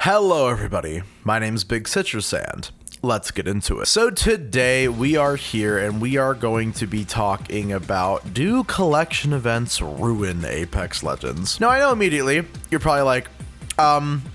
Hello everybody, my name's Big Citrus Sand. Let's get into it. So today we are here and we are going to be talking about, do collection events ruin Apex Legends? Now I know immediately you're probably like,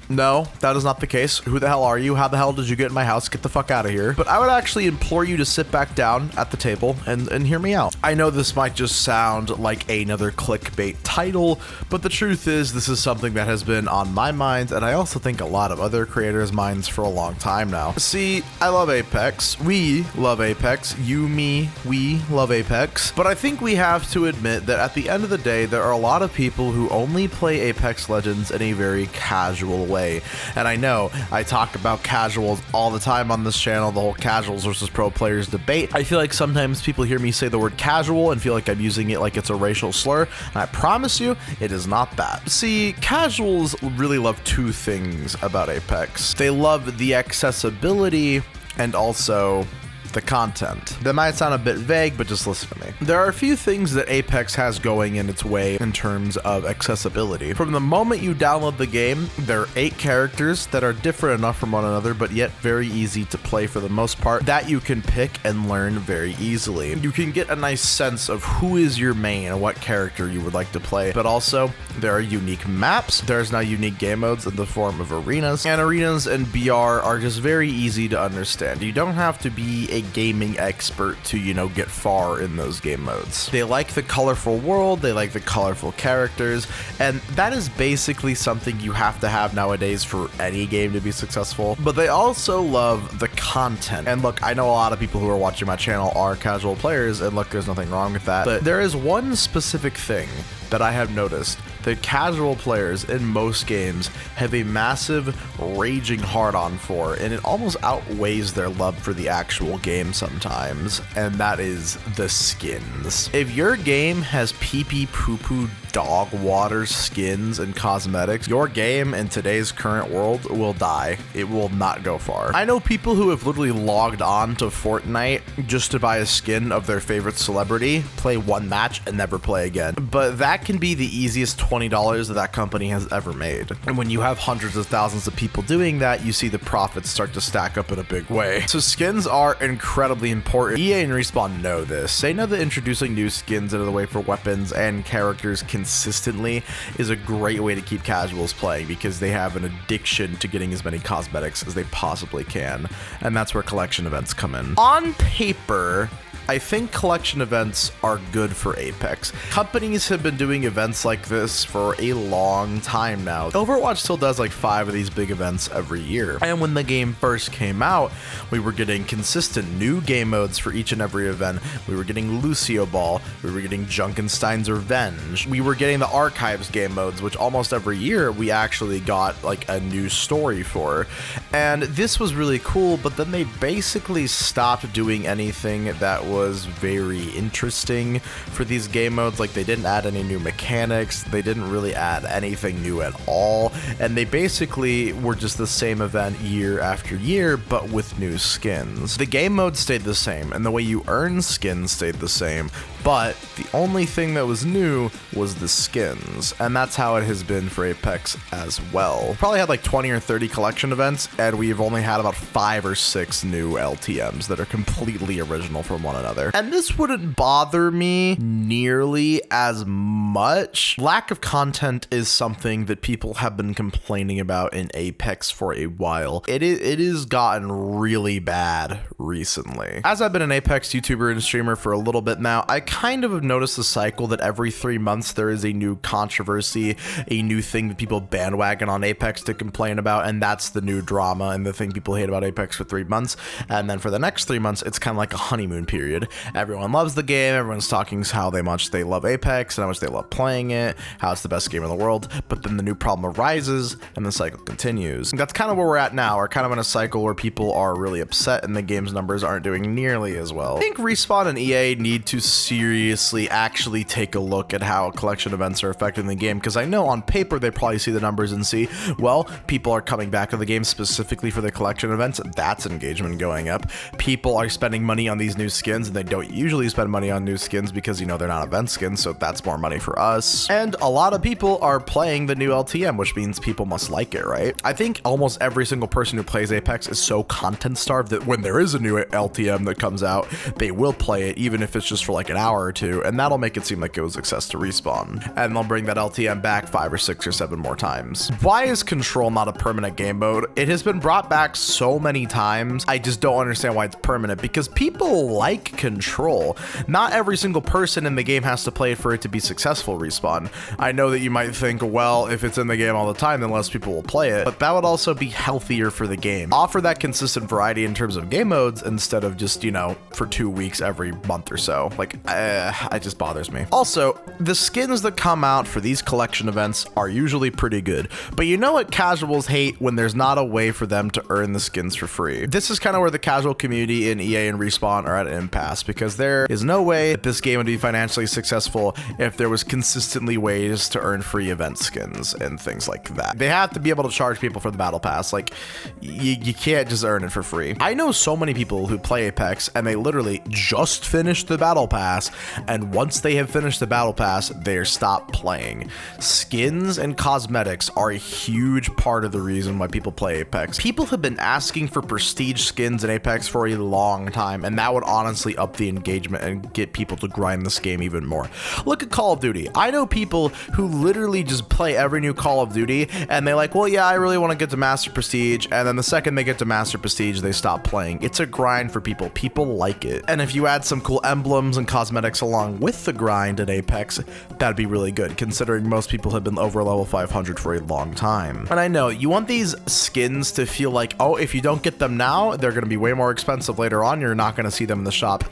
no, that is not the case. Who the hell are you? How the hell did you get in my house? Get the fuck out of here. But I would actually implore you to sit back down at the table and hear me out. I know this might just sound like another clickbait title, but the truth is this is something that has been on my mind, and I also think a lot of other creators' minds for a long time now. See, I love Apex. We love Apex. You, me, we love Apex. But I think we have to admit that at the end of the day, there are a lot of people who only play Apex Legends in a very casual way. And I know I talk about casuals all the time on this channel, the whole casuals versus pro players debate. I feel like sometimes people hear me say the word casual and feel like I'm using it like it's a racial slur, and I promise you it is not that. See, casuals really love two things about Apex. They love the accessibility and also the content. That might sound a bit vague, but just listen to me. There are a few things that Apex has going in its way in terms of accessibility. From the moment you download the game, there are 8 characters that are different enough from one another, but yet very easy to play for the most part, that you can pick and learn very easily. You can get a nice sense of who is your main and what character you would like to play, but also there are unique maps. There's now unique game modes in the form of arenas, and arenas and BR are just very easy to understand. You don't have to be a gaming expert to, get far in those game modes. They like the colorful world, they like the colorful characters, and that is basically something you have to have nowadays for any game to be successful. But they also love the content. And look, I know a lot of people who are watching my channel are casual players, and look, there's nothing wrong with that. But there is one specific thing that I have noticed that casual players in most games have a massive raging hard-on for, and it almost outweighs their love for the actual game sometimes, and that is the skins. If your game has pee-pee poo-poo dog water skins and cosmetics, your game in today's current world will die. It will not go far. I know people who have literally logged on to Fortnite just to buy a skin of their favorite celebrity, play one match, and never play again. But that can be the easiest $20 that company has ever made. And when you have hundreds of thousands of people doing that, you see the profits start to stack up in a big way. So skins are incredibly important. EA and Respawn know this. They know that introducing new skins into the way for weapons and characters consistently is a great way to keep casuals playing, because they have an addiction to getting as many cosmetics as they possibly can. And that's where collection events come in. On paper, I think collection events are good for Apex. Companies have been doing events like this for a long time now. Overwatch still does like 5 of these big events every year. And when the game first came out, we were getting consistent new game modes for each and every event. We were getting Lucio Ball. We were getting Junkenstein's Revenge. We were getting the Archives game modes, which almost every year we actually got like a new story for. And this was really cool, but then they basically stopped doing anything that was very interesting for these game modes. Like, they didn't add any new mechanics, they didn't really add anything new at all, and they basically were just the same event year after year, but with new skins. The game mode stayed the same, and the way you earn skins stayed the same, but the only thing that was new was the skins, and that's how it has been for Apex as well. Probably had like 20 or 30 collection events, and we've only had about 5 or 6 new LTMs that are completely original from one another. And this wouldn't bother me nearly as much. Lack of content is something that people have been complaining about in Apex for a while. It has gotten really bad recently. As I've been an Apex YouTuber and streamer for a little bit now, I kind of have noticed the cycle that every 3 months there is a new controversy, a new thing that people bandwagon on Apex to complain about, and that's the new drama and the thing people hate about Apex for 3 months. And then for the next 3 months, it's kind of like a honeymoon period. Everyone loves the game, everyone's talking how much they love Apex and how much they love playing it, how it's the best game in the world, but then the new problem arises and the cycle continues. And that's kind of where we're at now. We're kind of in a cycle where people are really upset and the game's numbers aren't doing nearly as well. I think Respawn and EA need to seriously seriously actually take a look at how collection events are affecting the game, because I know on paper they probably see the numbers and see, well, people are coming back to the game specifically for the collection events. That's engagement going up. People are spending money on these new skins, and they don't usually spend money on new skins because, you know, they're not event skins, so that's more money for us. And a lot of people are playing the new LTM, which means people must like it, right? I think almost every single person who plays Apex is so content starved that when there is a new LTM that comes out, they will play it, even if it's just for like an hour or two, and that'll make it seem like it was access to respawn. And they'll bring that LTM back 5 or 6 or 7 more times. Why is Control not a permanent game mode? It has been brought back so many times. I just don't understand why it's permanent, because people like Control. Not every single person in the game has to play it for it to be successful respawn. I know that you might think, well, if it's in the game all the time, then less people will play it, but that would also be healthier for the game. Offer that consistent variety in terms of game modes instead of just, you know, for 2 weeks every month or so. Like, it just bothers me. Also, the skins that come out for these collection events are usually pretty good, but you know what casuals hate? When there's not a way for them to earn the skins for free. This is kind of where the casual community in EA and Respawn are at an impasse, because there is no way that this game would be financially successful if there was consistently ways to earn free event skins and things like that. They have to be able to charge people for the battle pass. Like, you can't just earn it for free. I know so many people who play Apex and they literally just finished the battle pass, and once they have finished the battle pass, they're stopped playing. Skins and cosmetics are a huge part of the reason why people play Apex. People have been asking for prestige skins in Apex for a long time, and that would honestly up the engagement and get people to grind this game even more. Look at Call of Duty. I know people who literally just play every new Call of Duty, and they're like, well, yeah, I really want to get to Master Prestige, and then the second they get to Master Prestige, they stop playing. It's a grind for people. People like it. And if you add some cool emblems and cosmetics along with the grind in Apex, that'd be really good, considering most people have been over level 500 for a long time. And I know you want these skins to feel like, oh, if you don't get them now, they're going to be way more expensive later on. You're not going to see them in the shop.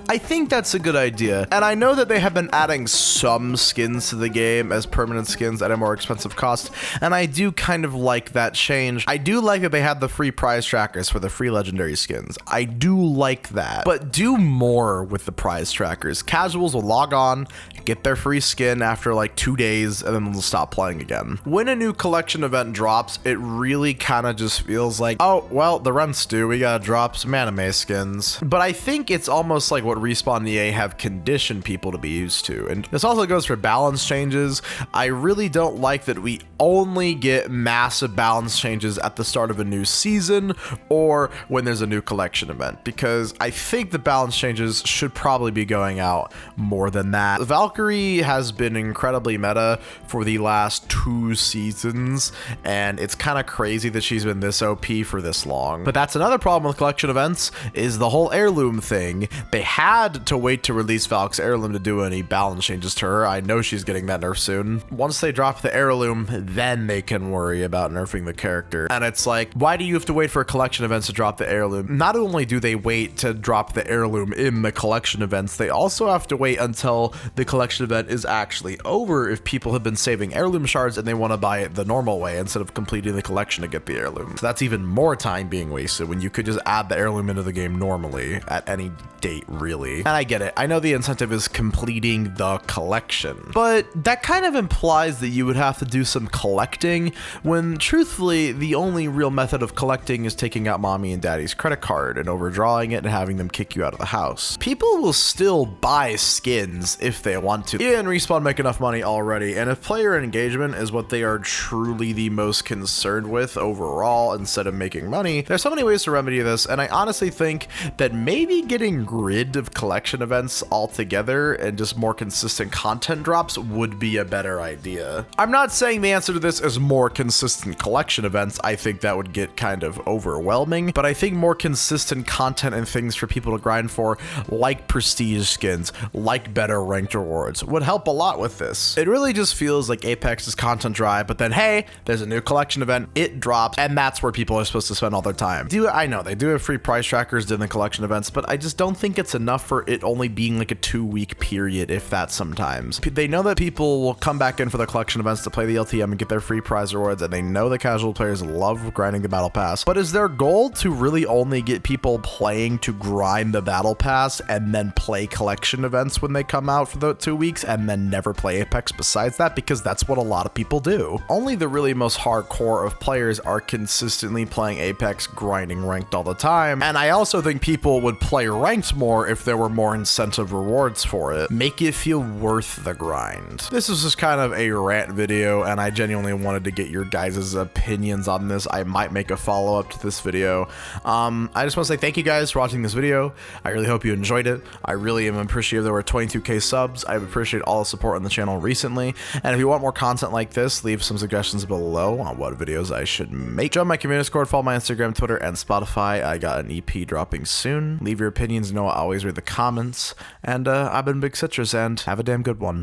I think that's a good idea. And I know that they have been adding some skins to the game as permanent skins at a more expensive cost. And I do kind of like that change. I do like that they had the free prize trackers for the free legendary skins. I do like that. But do more with the prize trackers. Casuals will log on, get their free skin after like 2 days, and then they'll stop playing again. When a new collection event drops, it really kind of just feels like, oh, well, the rent's due, we gotta drop some anime skins. But I think it's almost like what Respawn and EA have conditioned people to be used to. And this also goes for balance changes. I really don't like that we only get massive balance changes at the start of a new season or when there's a new collection event, because I think the balance changes should probably be going out more than that. Valkyrie has been incredibly meta for the last 2 seasons, and it's kind of crazy that she's been this OP for this long. But that's another problem with collection events, is the whole heirloom thing. They had to wait to release Valk's heirloom to do any balance changes to her. I know she's getting that nerf soon. Once they drop the heirloom, then they can worry about nerfing the character. And it's like, why do you have to wait for collection events to drop the heirloom? Not only do they wait to drop the heirloom in the collection events, they also have to wait until the collection event is actually over if people have been saving heirloom shards and they want to buy it the normal way instead of completing the collection to get the heirloom. So that's even more time being wasted when you could just add the heirloom into the game normally at any date, really. And I get it. I know the incentive is completing the collection, but that kind of implies that you would have to do some collecting when truthfully the only real method of collecting is taking out mommy and daddy's credit card and overdrawing it and having them kick you out of the house. People will still buy skins if they want to. EA and Respawn make enough money already, and if player engagement is what they are truly the most concerned with overall instead of making money, there's so many ways to remedy this, and I honestly think that maybe getting rid of collection events altogether and just more consistent content drops would be a better idea. I'm not saying the answer to this is more consistent collection events. I think that would get kind of overwhelming, but I think more consistent content and things for people to grind for, like prestige skins, like better ranked rewards, would help a lot with this. It really just feels like Apex is content dry, but then hey, there's a new collection event, it drops, and that's where people are supposed to spend all their time. I know they do have free price trackers during the collection events, but I just don't think it's enough for it only being like a 2-week period, if that sometimes. They know that people will come back in for the collection events to play the LTM and get their free prize rewards, and they know the casual players love grinding the battle pass, but is their goal to really only get people playing to grind the battle pass and then play collection collection events when they come out for the 2 weeks and then never play Apex besides that, because that's what a lot of people do. Only the really most hardcore of players are consistently playing Apex, grinding ranked all the time, and I also think people would play ranked more if there were more incentive rewards for it. Make it feel worth the grind. This is just kind of a rant video, and I genuinely wanted to get your guys' opinions on this. I might make a follow-up to this video. I just want to say thank you guys for watching this video. I really hope you enjoyed it. I really am appreciative there were 22k subs. I appreciate all the support on the channel recently, and if you want more content like this, leave some suggestions below on what videos I should make. Join my community Discord, follow my Instagram, Twitter, and Spotify. I got an EP dropping soon. Leave your opinions, I always read the comments, and I've been Big Citrus, and have a damn good one.